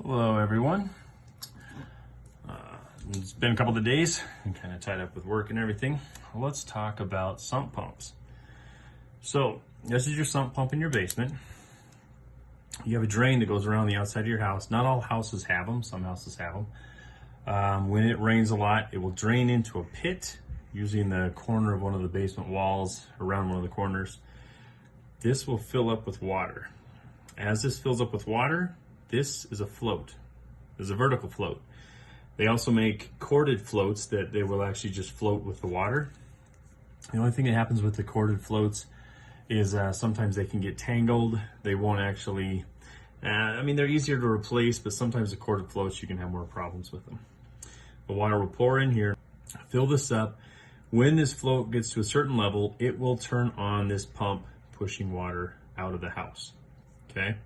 Hello everyone. It's been a couple of days. I'm kind of tied up with work and everything. Let's talk about sump pumps. So this is your sump pump in your basement. You have a drain that goes around the outside of your house. Not all houses have them. Some houses have them. When it rains a lot, it will drain into a pit, usually in the corner of one of the basement walls, around one of the corners. This will fill up with water. As this fills up with water, this is a float. There's a vertical float. They also make corded floats that they will actually just float with the water. The only thing that happens with the corded floats is sometimes they can get tangled. They won't actually, they're easier to replace, but sometimes the corded floats, you can have more problems with them. The water will pour in here, fill this up. When this float gets to a certain level, it will turn on this pump pushing water out of the house. Okay,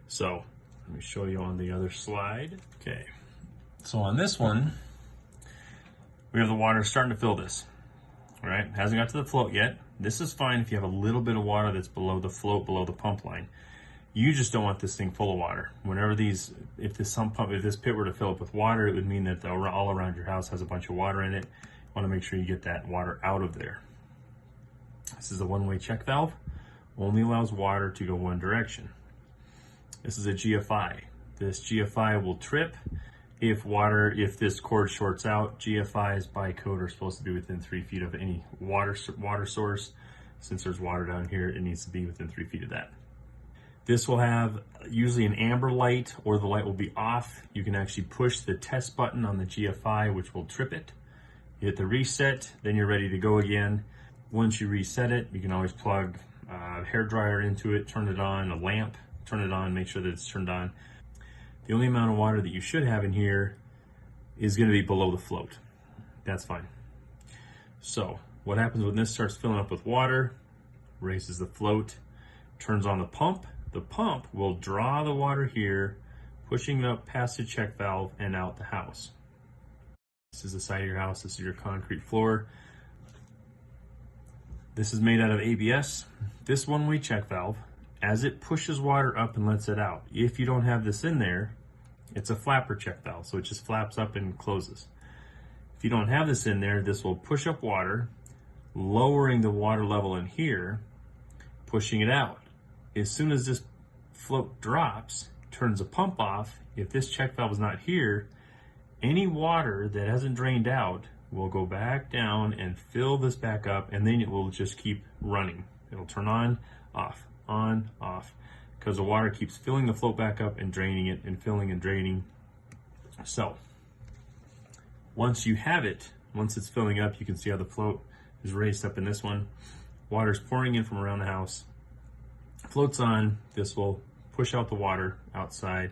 so let me show you on the other slide. Okay, so on this one, we have the water starting to fill this. All right, it hasn't got to the float yet. This is fine if you have a little bit of water that's below the float, below the pump line. You just don't want this thing full of water. Whenever if this pit were to fill up with water, it would mean that all around your house has a bunch of water in it. You want to make sure you get that water out of there. This is a one-way check valve. Only allows water to go one direction. This is a GFI. This GFI will trip if this cord shorts out. GFIs by code are supposed to be within 3 feet of any water source. Since there's water down here, it needs to be within 3 feet of that. This will have usually an amber light, or the light will be off. You can actually push the test button on the GFI, which will trip it. You hit the reset, then you're ready to go again. Once you reset it, you can always plug a hair dryer into it, turn it on, a lamp, turn it on, make sure that it's turned on. The only amount of water that you should have in here is going to be below the float. That's fine. So what happens when this starts filling up with water, raises the float, turns on the pump. The pump will draw the water here, pushing it up past the check valve and out the house. This is the side of your house. This is your concrete floor. This is made out of ABS. This one-way check valve, as it pushes water up and lets it out. If you don't have this in there, it's a flapper check valve, so it just flaps up and closes. If you don't have this in there, this will push up water, lowering the water level in here, pushing it out. As soon as this float drops, turns the pump off. If this check valve is not here, any water that hasn't drained out will go back down and fill this back up, and then it will just keep running. It'll turn on, off, because the water keeps filling the float back up and draining it and filling and draining. So once you have it, once it's filling up, you can see how the float is raised up in this one. Water's pouring in from around the house. Floats on, this will push out the water outside.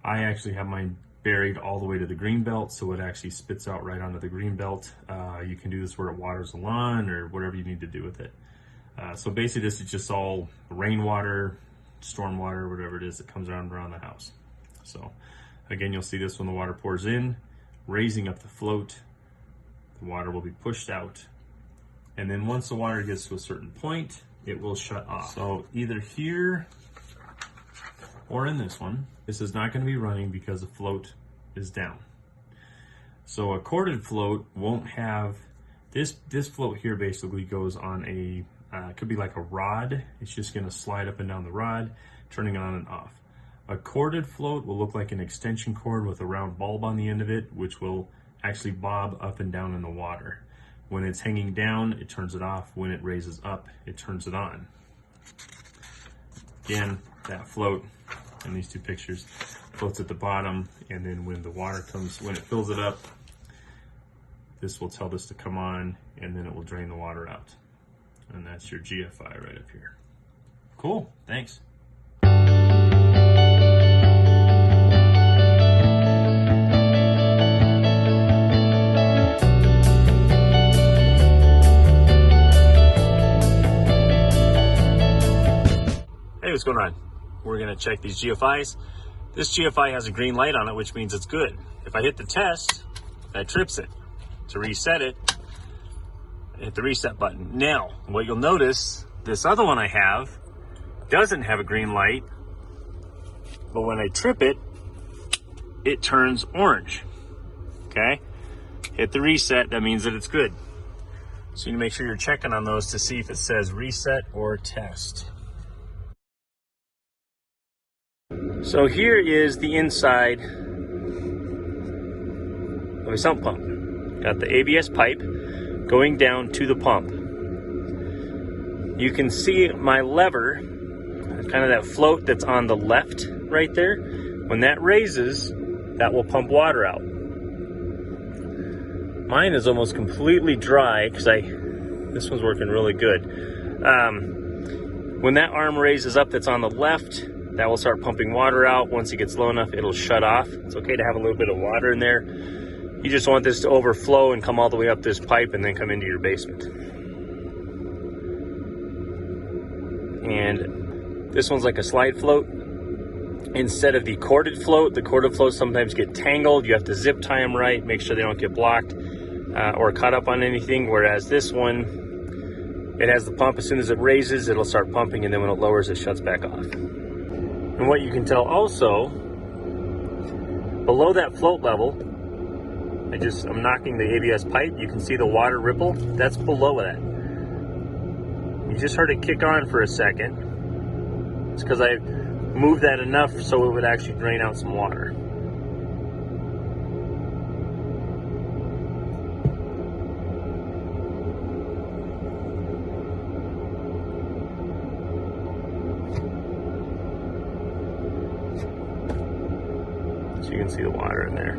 I actually have mine buried all the way to the green belt, so it actually spits out right onto the green belt. You can do this where it waters the lawn or whatever you need to do with it. So basically this is just all rainwater, storm water, whatever it is that comes around the house. So again, you'll see this when the water pours in, raising up the float. The water will be pushed out. And then once the water gets to a certain point, it will shut off. So either here or in this one, this is not going to be running because the float is down. So a corded float won't have, this float here basically goes on a, could be like a rod. It's just going to slide up and down the rod, turning it on and off. A corded float will look like an extension cord with a round bulb on the end of it, which will actually bob up and down in the water. When it's hanging down, it turns it off. When it raises up, it turns it on. Again, that float in these two pictures floats at the bottom, and then when the water comes, when it fills it up, this will tell this to come on, and then it will drain the water out. And that's your GFI right up here. Cool, thanks. Hey, what's going on? We're gonna check these GFIs. This GFI has a green light on it, which means it's good. If I hit the test, that trips it. To reset it, hit the reset button. Now, what you'll notice, this other one I have doesn't have a green light, but when I trip it, it turns orange. Okay? Hit the reset, that means that it's good. So you need to make sure you're checking on those to see if it says reset or test. So here is the inside of a sump pump. Got the ABS pipe going down to the pump. You can see my lever, kind of that float that's on the left right there. When that raises, that will pump water out. Mine is almost completely dry because this one's working really good. When that arm raises up that's on the left, that will start pumping water out. Once it gets low enough, it'll shut off. It's okay to have a little bit of water in there. You just want this to overflow and come all the way up this pipe and then come into your basement. And this one's like a slide float. Instead of the corded floats sometimes get tangled. You have to zip tie them right, make sure they don't get blocked or cut up on anything. Whereas this one, it has the pump. As soon as it raises, it'll start pumping, and then when it lowers, it shuts back off. And what you can tell also, below that float level, I'm knocking the ABS pipe. You can see the water ripple. That's below that. You just heard it kick on for a second. It's because I moved that enough so it would actually drain out some water. So you can see the water in there.